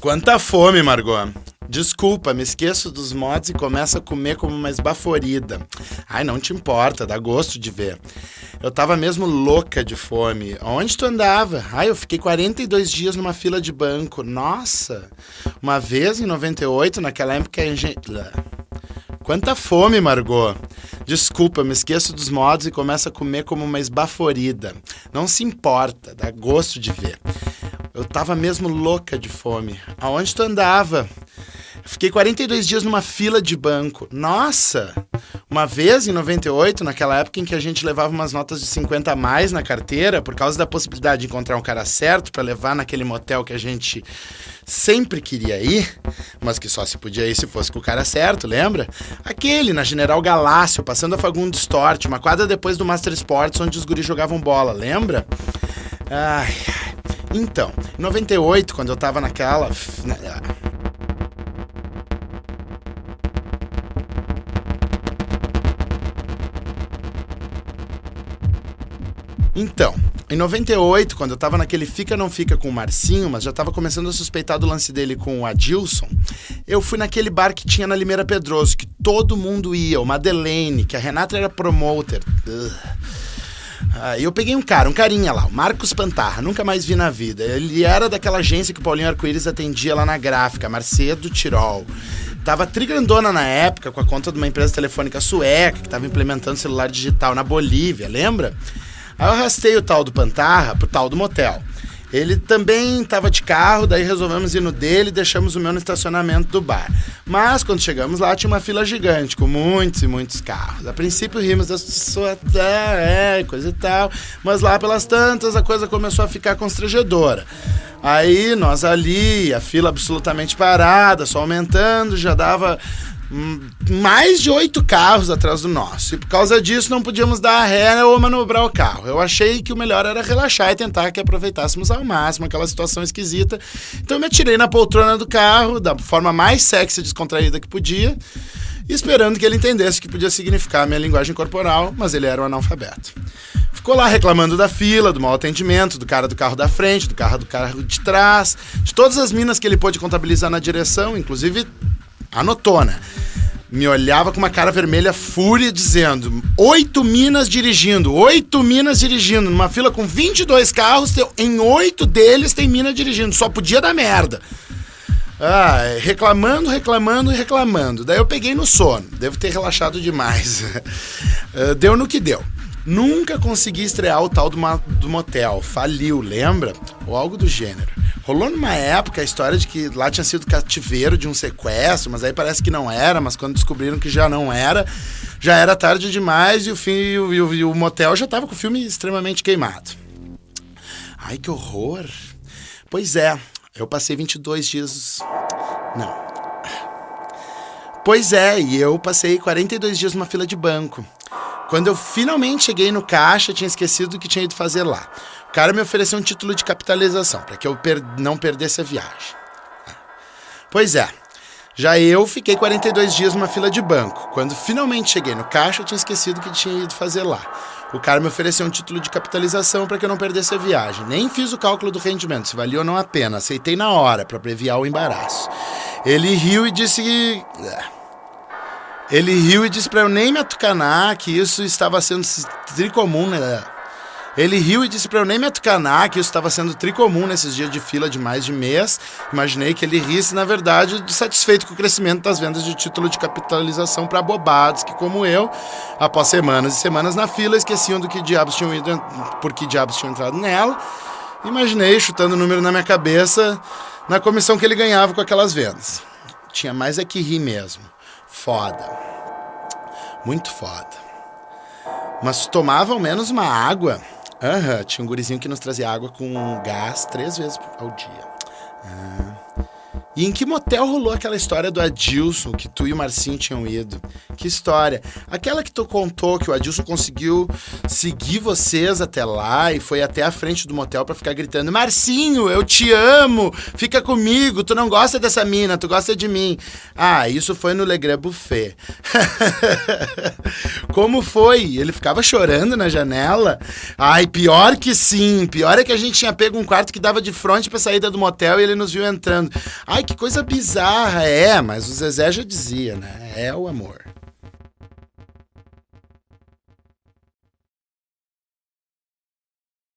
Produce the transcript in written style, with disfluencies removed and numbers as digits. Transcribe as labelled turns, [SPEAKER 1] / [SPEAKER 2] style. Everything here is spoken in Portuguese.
[SPEAKER 1] Quanta fome, Margot. Desculpa, me esqueço dos mods e começo a comer como uma esbaforida. Ai, não te importa, dá gosto de ver. Eu tava mesmo louca de fome. Onde tu andava? Ai, eu fiquei 42 dias numa fila de banco. Nossa! Uma vez em 98, naquela época a gente... Quanta fome, Margot. Desculpa, me esqueço dos mods e começo a comer como uma esbaforida. Não se importa, dá gosto de ver. Eu tava mesmo louca de fome. Aonde tu andava? Fiquei 42 dias numa fila de banco. Nossa! Uma vez, em 98, naquela época em que a gente levava umas notas de 50 a mais na carteira, por causa da possibilidade de encontrar um cara certo pra levar naquele motel que a gente sempre queria ir, mas que só se podia ir se fosse com o cara certo, lembra? Aquele, na General Galácio, passando a Fagundes Tort, uma quadra depois do Master Sports, onde os guris jogavam bola, lembra? Ai... Então, em 98, quando eu tava naquela... Então, em 98, quando eu tava naquele fica não fica com o Marcinho, mas já tava começando a suspeitar do lance dele com o Adilson, eu fui naquele bar que tinha na Limeira Pedroso, que todo mundo ia, o Madeleine, que a Renata era promoter. Eu peguei um carinha lá, o Marcos Pantarra, nunca mais vi na vida. Ele era daquela agência que o Paulinho Arco-Íris atendia lá na gráfica, Marcedo Tirol. Tava trigrandona na época, com a conta de uma empresa telefônica sueca, que tava implementando celular digital na Bolívia, lembra? Aí eu arrastei o tal do Pantarra pro tal do motel. Ele também tava de carro, daí resolvemos ir no dele e deixamos o meu no estacionamento do bar. Mas quando chegamos lá tinha uma fila gigante, com muitos e muitos carros. A princípio rimos das pessoas, coisa e tal, mas lá pelas tantas a coisa começou a ficar constrangedora. Aí nós ali, a fila absolutamente parada, só aumentando, já dava... mais de 8 carros atrás do nosso. E por causa disso não podíamos dar a ré ou manobrar o carro. Eu achei que o melhor era relaxar e tentar que aproveitássemos ao máximo aquela situação esquisita. Então eu me atirei na poltrona do carro da forma mais sexy e descontraída que podia, esperando que ele entendesse o que podia significar a minha linguagem corporal, mas ele era um analfabeto. Ficou lá reclamando da fila, do mau atendimento, do cara do carro da frente, do carro de trás, de todas as minas que ele pôde contabilizar na direção, inclusive anotou, né? Me olhava com uma cara vermelha, fúria, dizendo 8 minas dirigindo, numa fila com 22 carros, em 8 deles tem mina dirigindo, só podia dar merda. Reclamando. Daí eu peguei no sono, devo ter relaxado demais. Deu no que deu. Nunca consegui estrear o tal do motel, faliu, lembra? Ou algo do gênero. Rolou numa época a história de que lá tinha sido cativeiro de um sequestro, mas aí parece que não era, mas quando descobriram que já não era, já era tarde demais e o motel já tava com o filme extremamente queimado. Ai, que horror. Pois é, eu passei 22 dias... Não. Pois é, e eu passei 42 dias numa fila de banco. Quando eu finalmente cheguei no caixa, tinha esquecido o que tinha ido fazer lá. O cara me ofereceu um título de capitalização, para que eu não perdesse a viagem. Pois é, já eu fiquei 42 dias numa fila de banco. Quando finalmente cheguei no caixa, eu tinha esquecido o que tinha ido fazer lá. O cara me ofereceu um título de capitalização para que eu não perdesse a viagem. Nem fiz o cálculo do rendimento, se valia ou não a pena. Aceitei na hora, para abreviar o embaraço. Ele riu e disse pra eu nem me atucanar que isso estava sendo tricomum, né? Ele riu e disse pra eu nem me atucanar que isso estava sendo tricomum nesses dias de fila de mais de mês. Imaginei que ele risse, na verdade, satisfeito com o crescimento das vendas de título de capitalização para bobados que, como eu, após semanas e semanas na fila, esqueciam por que diabos tinham entrado nela. Imaginei, chutando o número na minha cabeça, na comissão que ele ganhava com aquelas vendas. Tinha mais é que rir mesmo. Foda. Muito foda. Mas tomava ao menos uma água. Tinha um gurizinho que nos trazia água com gás 3 vezes ao dia. E em que motel rolou aquela história do Adilson, que tu e o Marcinho tinham ido? Que história? Aquela que tu contou que o Adilson conseguiu seguir vocês até lá e foi até a frente do motel pra ficar gritando: Marcinho, eu te amo, fica comigo, tu não gosta dessa mina, tu gosta de mim. Ah, isso foi no Le Grand Buffet. Como foi? Ele ficava chorando na janela? Ai, pior que sim, pior é que a gente tinha pego um quarto que dava de frente pra saída do motel e ele nos viu entrando. Ai, que coisa bizarra. Mas o Zezé já dizia, né? É o amor.